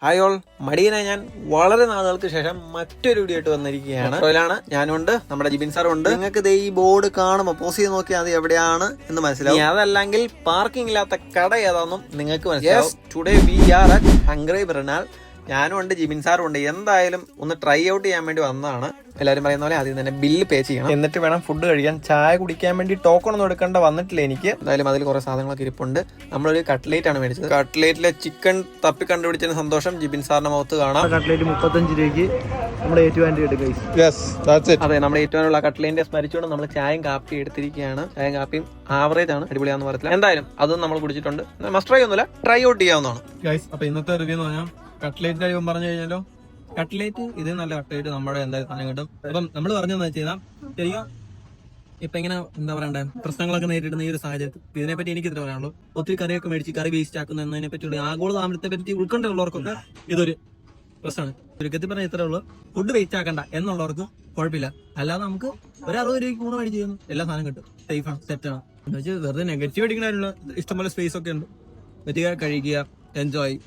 Hi all, മടിയനായി ഞാൻ വളരെ നാളുകൾക്ക് ശേഷം മറ്റൊരു വീഡിയോ ആയിട്ട് വന്നിരിക്കുകയാണ്. ാണ് ഞാനുണ്ട്, നമ്മുടെ ജിബിൻ സാറും ഉണ്ട്. നിങ്ങൾക്ക് ഈ ബോർഡ് കാണുമ്പോൾ പോസ് ചെയ്ത് നോക്കിയാൽ അത് എവിടെയാണ് എന്ന് മനസ്സിലാവും. അതല്ലെങ്കിൽ പാർക്കിംഗ് ഇല്ലാത്ത കട ഏതാണെന്നും നിങ്ങൾക്ക് മനസ്സിലാവും. Today we are at hungry Mrinal. ഞാനും ഉണ്ട്, ജിബിൻ സാറും ഉണ്ട്. എന്തായാലും ഒന്ന് ട്രൈ ഔട്ട് ചെയ്യാൻ വേണ്ടി വന്നതാണ്. എല്ലാവരും പറയുന്ന പോലെ ആദ്യം തന്നെ ബില്ല് പേ ചെയ്യണം, എന്നിട്ട് വേണം ഫുഡ് കഴിക്കാൻ. ചായ കുടിക്കാൻ വേണ്ടി ടോക്കൺ ഒന്നും എടുക്കേണ്ട വന്നിട്ടില്ല എനിക്ക്. എന്തായാലും അതിൽ കുറെ സാധനങ്ങളൊക്കെ ഇരിപ്പുണ്ട്. നമ്മളൊരു കട്ട്ലേറ്റ് ആണ് മേടിച്ചത്. കട്ട്ലേറ്റിലെ ചിക്കൻ തപ്പി കണ്ടുപിടിച്ചതിന് സന്തോഷം ജിബിൻ സാറിന്റെ മുഖത്ത് കാണാം. കട്ട്ലേറ്റ് 35 രൂപയ്ക്ക് നമ്മുടെ ഏറ്റുവാൻ്റെ എടുക്കും. അതെ, നമ്മുടെ ഏറ്റുവാനുള്ള കട്ട്ലേറ്റിനെ സ്മരിച്ചുകൊണ്ട് നമ്മൾ ചായയും കാപ്പി എടുത്തിരിക്കുകയാണ്. ചായയും കാപ്പിയും ആവറേജ് ആണ്, അടിപൊളിയാന്ന് പറയത്തില്ല. എന്തായാലും അതും നമ്മൾ കുടിച്ചിട്ടുണ്ട്. മസ്റ്റ് ട്രൈ ഒന്നുമില്ല, ട്രൈ ഔട്ട് ചെയ്യാവുന്നതാണ്. അപ്പൊ ഇന്നത്തെ റിവ്യൂ എന്ന് പറഞ്ഞാൽ കട്ട്ലേറ്റിന്റെ കാര്യം പറഞ്ഞു കഴിഞ്ഞാലോ, കട്ട്ലേറ്റ് ഇത് നല്ല കട്ട്ലേറ്റ് നമ്മുടെ എന്തായാലും സാധനം കിട്ടും. അപ്പം നമ്മൾ പറഞ്ഞതെന്ന് വെച്ച് കഴിഞ്ഞാൽ ശരിക്കും ഇപ്പൊ ഇങ്ങനെ എന്താ പറയണ്ടേ, പ്രശ്നങ്ങളൊക്കെ നേരിടുന്ന ഈ ഒരു സാഹചര്യത്തിൽ ഇതിനെപ്പറ്റി എനിക്ക് ഇത്ര പറയാനുള്ളൂ. ഒത്തിരി കറിയൊക്കെ മേടിച്ച് കറി വേസ്റ്റ് ആക്കുന്നതിനെ പറ്റിയുള്ള ആഗോള താമരത്തെ പറ്റി ഉൾക്കൊണ്ടുള്ളവർക്കൊക്കെ ഇതൊരു പ്രശ്നമാണ്. ചുരുക്കത്തിൽ പറഞ്ഞാൽ ഇത്രേ ഉള്ളൂ, ഫുഡ് വേസ്റ്റ് ആക്കണ്ട എന്നുള്ളവർക്ക് കുഴപ്പമില്ല. അല്ലാതെ നമുക്ക് ഒരു 60 രൂപയ്ക്ക് കൂടെ മേടിച്ച് ചെയ്യുന്നു, എല്ലാ സാധനം കിട്ടും, സേഫാണ്, സെറ്റാണ്. എന്ന് വെച്ചാൽ വെറുതെ നെഗറ്റീവ് അടിക്കാനുള്ള ഇഷ്ടംപോലെ സ്പേസ് ഒക്കെ ഉണ്ട്. പറ്റുക, കഴിക്കുക, എൻജോയ്.